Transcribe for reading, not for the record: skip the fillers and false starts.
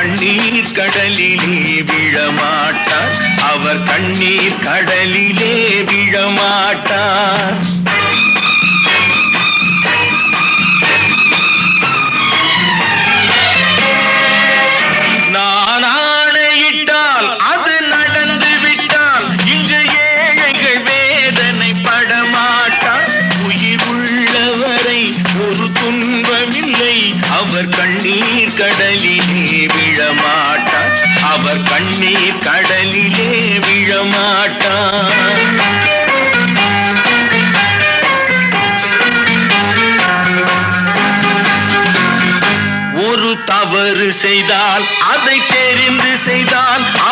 கண்ணீர் கடலிலே விழமாட்டார். அவர் கண்ணீர் கடலிலே விழமாட்டார். நான் ஆணையிட்டால் அது நடந்து விட்டால் இங்கு ஏழைகள் வேதனை படமாட்டார். உயிர் உள்ளவரை ஒரு துன்பமில்லை. அவர் கண்ணீர் கடலிலே விழமாட்டார். அவர் கண்ணீர் கடலிலே விழமாட்டார். ஒரு தவறு செய்தால்